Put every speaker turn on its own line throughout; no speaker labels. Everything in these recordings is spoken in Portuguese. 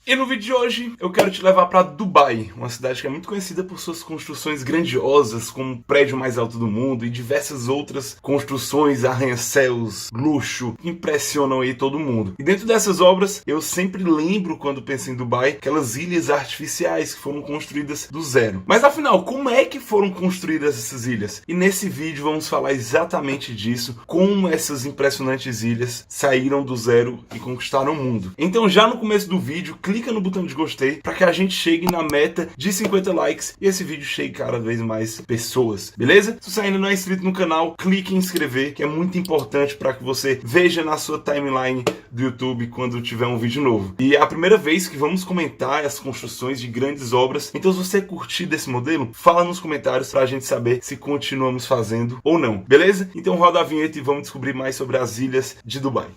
E no vídeo de hoje eu quero te levar para Dubai, uma cidade que é muito conhecida por suas construções grandiosas, como o prédio mais alto do mundo e diversas outras construções, arranha-céus, luxo, que impressionam aí todo mundo. E dentro dessas obras eu sempre lembro, quando penso em Dubai, aquelas ilhas artificiais que foram construídas do zero. Mas afinal, como é que foram construídas essas ilhas? E nesse vídeo vamos falar exatamente disso, como essas impressionantes ilhas saíram do zero e conquistaram o mundo. Então já no começo do vídeo, clica no botão de gostei para que a gente chegue na meta de 50 likes e esse vídeo chegue cada vez mais pessoas, beleza? Se você ainda não é inscrito no canal, clique em inscrever, que é muito importante para que você veja na sua timeline do YouTube quando tiver um vídeo novo. E é a primeira vez que vamos comentar as construções de grandes obras, então se você curtir desse modelo, fala nos comentários para a gente saber se continuamos fazendo ou não, beleza? Então roda a vinheta e vamos descobrir mais sobre as ilhas de Dubai.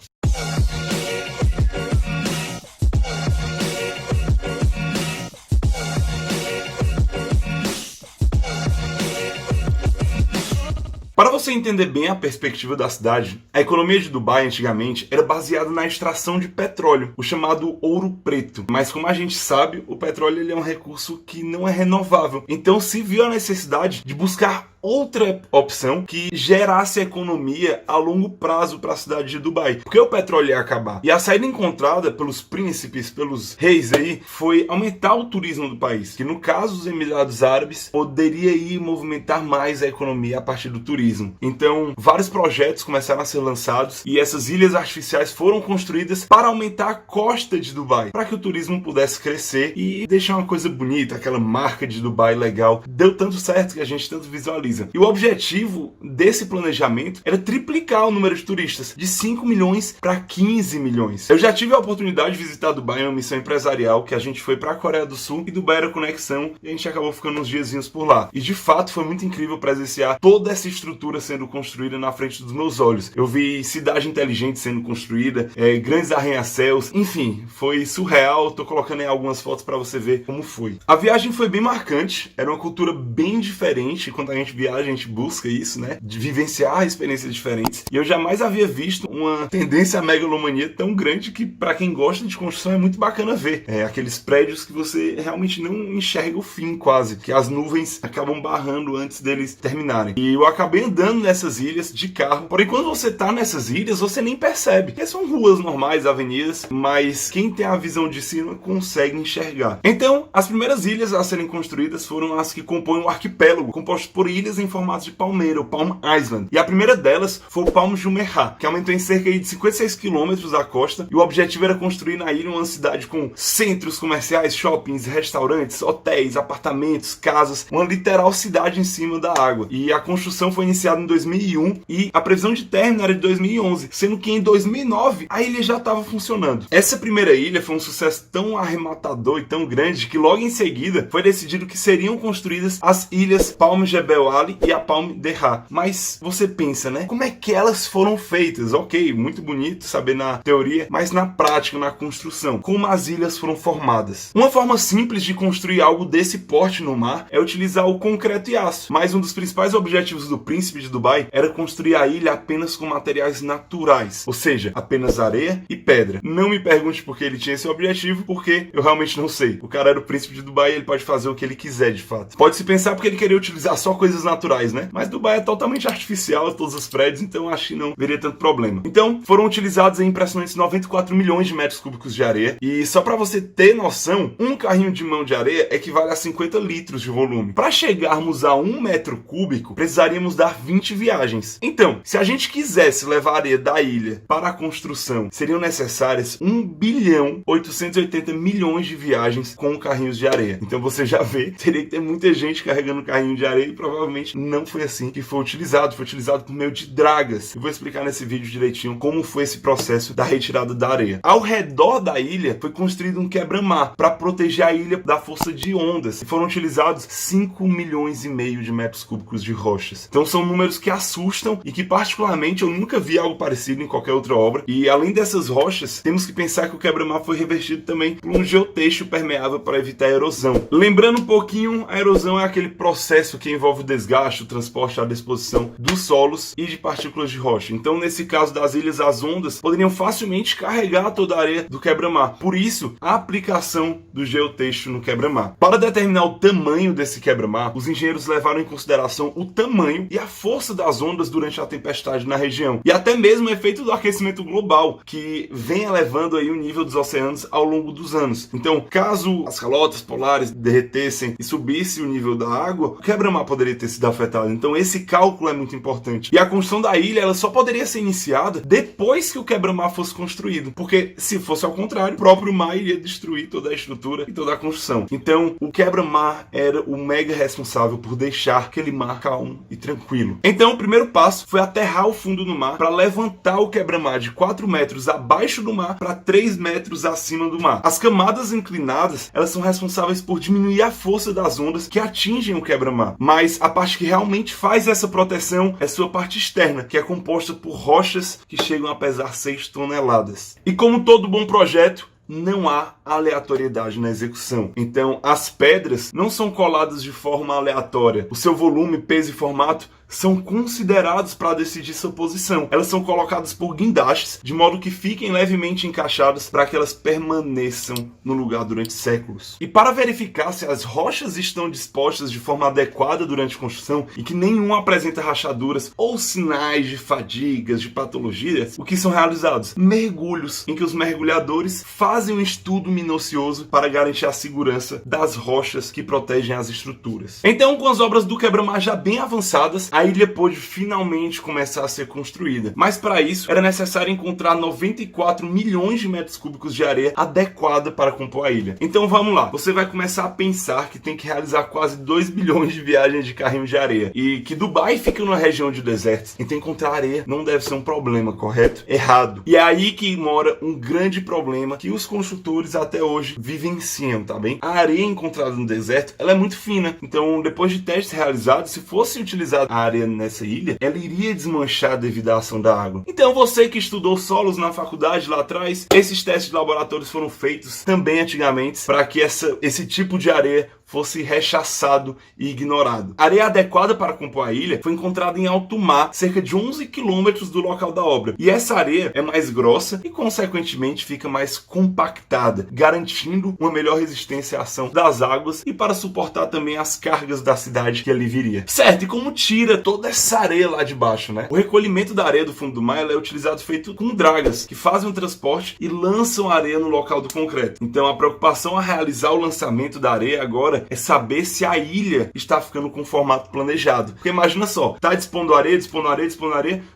Para você entender bem a perspectiva da cidade, a economia de Dubai antigamente era baseada na extração de petróleo, o chamado ouro preto. Mas como a gente sabe, o petróleo ele é um recurso que não é renovável. Então se viu a necessidade de buscar outra opção que gerasse economia a longo prazo para a cidade de Dubai, porque o petróleo ia acabar. E a saída encontrada pelos príncipes, pelos reis aí, foi aumentar o turismo do país, que no caso os Emirados Árabes poderia ir movimentar mais a economia a partir do turismo. Então vários projetos começaram a ser lançados e essas ilhas artificiais foram construídas para aumentar a costa de Dubai, para que o turismo pudesse crescer e deixar uma coisa bonita, aquela marca de Dubai legal. Deu tanto certo que a gente tanto visualiza. E o objetivo desse planejamento era triplicar o número de turistas, de 5 milhões para 15 milhões. Eu já tive a oportunidade de visitar Dubai em uma missão empresarial, que a gente foi para a Coreia do Sul e Dubai era conexão e a gente acabou ficando uns diazinhos por lá. E de fato foi muito incrível presenciar toda essa estrutura sendo construída na frente dos meus olhos. Eu vi cidade inteligente sendo construída, grandes arranha-céus, enfim, foi surreal. Tô colocando aí algumas fotos para você ver como foi. A viagem foi bem marcante, era uma cultura bem diferente. Quando a gente viaja, a gente busca isso, né? De vivenciar experiências diferentes. E eu jamais havia visto uma tendência à megalomania tão grande que, para quem gosta de construção, é muito bacana ver. Aqueles prédios que você realmente não enxerga o fim, quase. Que as nuvens acabam barrando antes deles terminarem. E eu acabei andando nessas ilhas de carro. Porém, quando você tá nessas ilhas, você nem percebe. Porque são ruas normais, avenidas, mas quem tem a visão de cima consegue enxergar. Então, as primeiras ilhas a serem construídas foram as que compõem um arquipélago, composto por ilhas em formato de palmeira, o Palm Island. E a primeira delas foi o Palm Jumeirah, que aumentou em cerca de 56 quilômetros da costa, e o objetivo era construir na ilha uma cidade com centros comerciais, shoppings, restaurantes, hotéis, apartamentos, casas, uma literal cidade em cima da água. E a construção foi iniciada em 2001 e a previsão de término era de 2011, sendo que em 2009 a ilha já estava funcionando. Essa primeira ilha foi um sucesso tão arrematador e tão grande que logo em seguida foi decidido que seriam construídas as ilhas Palm Jebel Ali e a Palm Derra. Mas você pensa, né? Como é que elas foram feitas? Ok, muito bonito saber na teoria, mas na prática, na construção, como as ilhas foram formadas? Uma forma simples de construir algo desse porte no mar é utilizar o concreto e aço. Mas um dos principais objetivos do príncipe de Dubai era construir a ilha apenas com materiais naturais, ou seja, apenas areia e pedra. Não me pergunte por que ele tinha esse objetivo, porque eu realmente não sei. O cara era o príncipe de Dubai e ele pode fazer o que ele quiser de fato. Pode-se pensar porque ele queria utilizar só coisas naturais, né? Mas Dubai é totalmente artificial, todos os prédios, então acho que não veria tanto problema. Então, foram utilizados em impressionantes 94 milhões de metros cúbicos de areia. E só para você ter noção, um carrinho de mão de areia equivale a 50 litros de volume. Para chegarmos a 1 metro cúbico, precisaríamos dar 20 viagens. Então, se a gente quisesse levar a areia da ilha para a construção, seriam necessárias 1 bilhão 880 milhões de viagens com carrinhos de areia. Então você já vê, teria que ter muita gente carregando carrinho de areia e provavelmente não foi assim que foi utilizado por meio de dragas. Eu vou explicar nesse vídeo direitinho como foi esse processo da retirada da areia. Ao redor da ilha foi construído um quebra-mar para proteger a ilha da força de ondas e foram utilizados 5 milhões e meio de metros cúbicos de rochas. Então são números números que assustam e que particularmente eu nunca vi algo parecido em qualquer outra obra. E além dessas rochas, temos que pensar que o quebra-mar foi revestido também por um geotexto permeável para evitar a erosão. Lembrando um pouquinho, a erosão é aquele processo que envolve o desgaste, o transporte, a disposição dos solos e de partículas de rocha. Então, nesse caso das ilhas, as ondas poderiam facilmente carregar toda a areia do quebra-mar. Por isso, a aplicação do geotexto no quebra-mar. Para determinar o tamanho desse quebra-mar, os engenheiros levaram em consideração o tamanho e a força das ondas durante a tempestade na região. E até mesmo o efeito do aquecimento global, que vem elevando aí o nível dos oceanos ao longo dos anos. Então, caso as calotas polares derretessem e subisse o nível da água, o quebra-mar poderia ter sido afetado. Então, esse cálculo é muito importante. E a construção da ilha, ela só poderia ser iniciada depois que o quebra-mar fosse construído. Porque, se fosse ao contrário, o próprio mar iria destruir toda a estrutura e toda a construção. Então, o quebra-mar era o mega responsável por deixar aquele mar calmo e tranquilo. Então, o primeiro passo foi aterrar o fundo do mar para levantar o quebra-mar de 4 metros abaixo do mar para 3 metros acima do mar. As camadas inclinadas, elas são responsáveis por diminuir a força das ondas que atingem o quebra-mar. Mas a parte que realmente faz essa proteção é sua parte externa, que é composta por rochas que chegam a pesar 6 toneladas. E como todo bom projeto, não há aleatoriedade na execução. Então, as pedras não são coladas de forma aleatória. O seu volume, peso e formato são considerados para decidir sua posição. Elas são colocadas por guindastes, de modo que fiquem levemente encaixadas para que elas permaneçam no lugar durante séculos. E para verificar se as rochas estão dispostas de forma adequada durante a construção e que nenhum apresenta rachaduras ou sinais de fadigas, de patologias, o que são realizados? Mergulhos, em que os mergulhadores fazem um estudo minucioso para garantir a segurança das rochas que protegem as estruturas. Então, com as obras do quebra-mar já bem avançadas, a ilha pôde finalmente começar a ser construída. Mas para isso, era necessário encontrar 94 milhões de metros cúbicos de areia adequada para compor a ilha. Então vamos lá, você vai começar a pensar que tem que realizar quase 2 bilhões de viagens de carrinho de areia e que Dubai fica numa região de desertos, então encontrar areia não deve ser um problema, correto? Errado. E é aí que mora um grande problema que os construtores até hoje vivenciam, tá bem? A areia encontrada no deserto, ela é muito fina, então depois de testes realizados, se fosse utilizada a areia nessa ilha, ela iria desmanchar devido à ação da água. Então você que estudou solos na faculdade lá atrás, esses testes de laboratórios foram feitos também antigamente para que esse tipo de areia fosse rechaçado e ignorado. A areia adequada para compor a ilha foi encontrada em alto mar, cerca de 11 quilômetros do local da obra. E essa areia é mais grossa e, consequentemente, fica mais compactada, garantindo uma melhor resistência à ação das águas e para suportar também as cargas da cidade que ali viria. Certo, e como tira toda essa areia lá de baixo, né? O recolhimento da areia do fundo do mar é utilizado feito com dragas, que fazem o transporte e lançam a areia no local do concreto. Então a preocupação a realizar o lançamento da areia agora é saber se a ilha está ficando com o formato planejado. Porque imagina só, tá dispondo areia,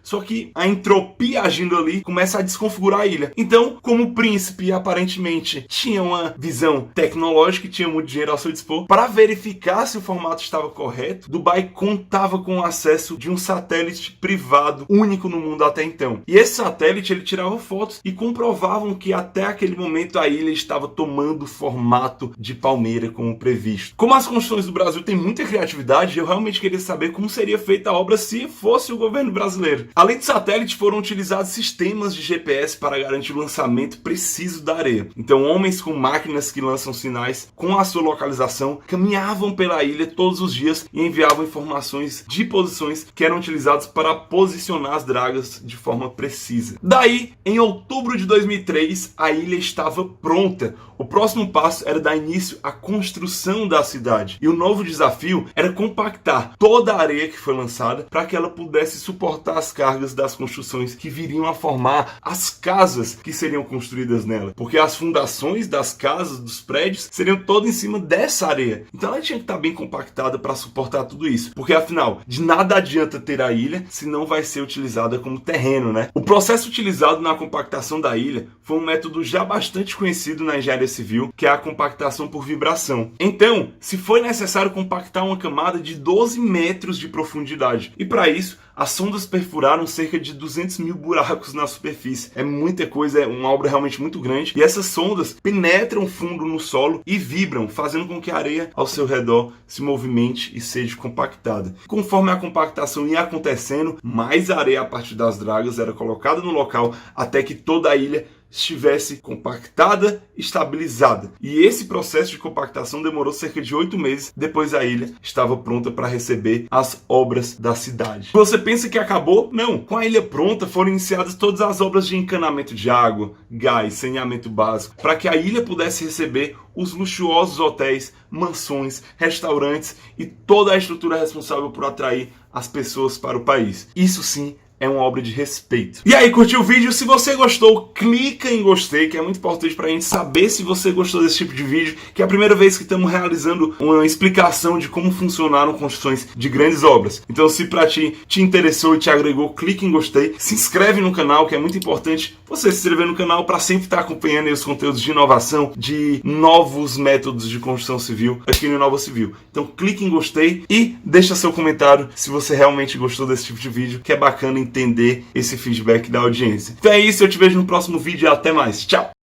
só que a entropia agindo ali começa a desconfigurar a ilha. Então, como o príncipe aparentemente tinha uma visão tecnológica e tinha muito dinheiro ao seu dispor, para verificar se o formato estava correto, Dubai contava com o acesso de um satélite privado único no mundo até então. E esse satélite, ele tirava fotos e comprovavam que até aquele momento a ilha estava tomando formato de palmeira como previsto. Como as construções do Brasil têm muita criatividade, eu realmente queria saber como seria feita a obra se fosse o governo brasileiro. Além de satélite, foram utilizados sistemas de GPS para garantir o lançamento preciso da areia. Então, homens com máquinas que lançam sinais com a sua localização caminhavam pela ilha todos os dias e enviavam informações de posições que eram utilizadas para posicionar as dragas de forma precisa. Daí, em outubro de 2003, a ilha estava pronta. O próximo passo era dar início à construção da cidade. E o novo desafio era compactar toda a areia que foi lançada para que ela pudesse suportar as cargas das construções que viriam a formar as casas que seriam construídas nela. Porque as fundações das casas, dos prédios, seriam todas em cima dessa areia. Então ela tinha que estar bem compactada para suportar tudo isso. Porque afinal, de nada adianta ter a ilha se não vai ser utilizada como terreno, né? O processo utilizado na compactação da ilha foi um método já bastante conhecido na engenharia civil, que é a compactação por vibração. Então, se foi necessário compactar uma camada de 12 metros de profundidade, e para isso, as sondas perfuraram cerca de 200 mil buracos na superfície. É muita coisa, é uma obra realmente muito grande. E essas sondas penetram fundo no solo e vibram, fazendo com que a areia ao seu redor se movimente e seja compactada. Conforme a compactação ia acontecendo, mais areia a partir das dragas era colocada no local até que toda a ilha estivesse compactada, estabilizada. E esse processo de compactação demorou cerca de 8 meses, depois a ilha estava pronta para receber as obras da cidade. Você pensa que acabou? Não. Com a ilha pronta, foram iniciadas todas as obras de encanamento de água, gás, saneamento básico, para que a ilha pudesse receber os luxuosos hotéis, mansões, restaurantes e toda a estrutura responsável por atrair as pessoas para o país. Isso sim é uma obra de respeito. E aí, curtiu o vídeo? Se você gostou, clica em gostei, que é muito importante pra gente saber se você gostou desse tipo de vídeo, que é a primeira vez que estamos realizando uma explicação de como funcionaram construções de grandes obras. Então, se pra ti te interessou e te agregou, clica em gostei, se inscreve no canal, que é muito importante você se inscrever no canal para sempre estar acompanhando aí os conteúdos de inovação, de novos métodos de construção civil aqui no Inova Civil. Então, clique em gostei e deixa seu comentário se você realmente gostou desse tipo de vídeo, que é bacana entender esse feedback da audiência. Então é isso, eu te vejo no próximo vídeo e até mais. Tchau!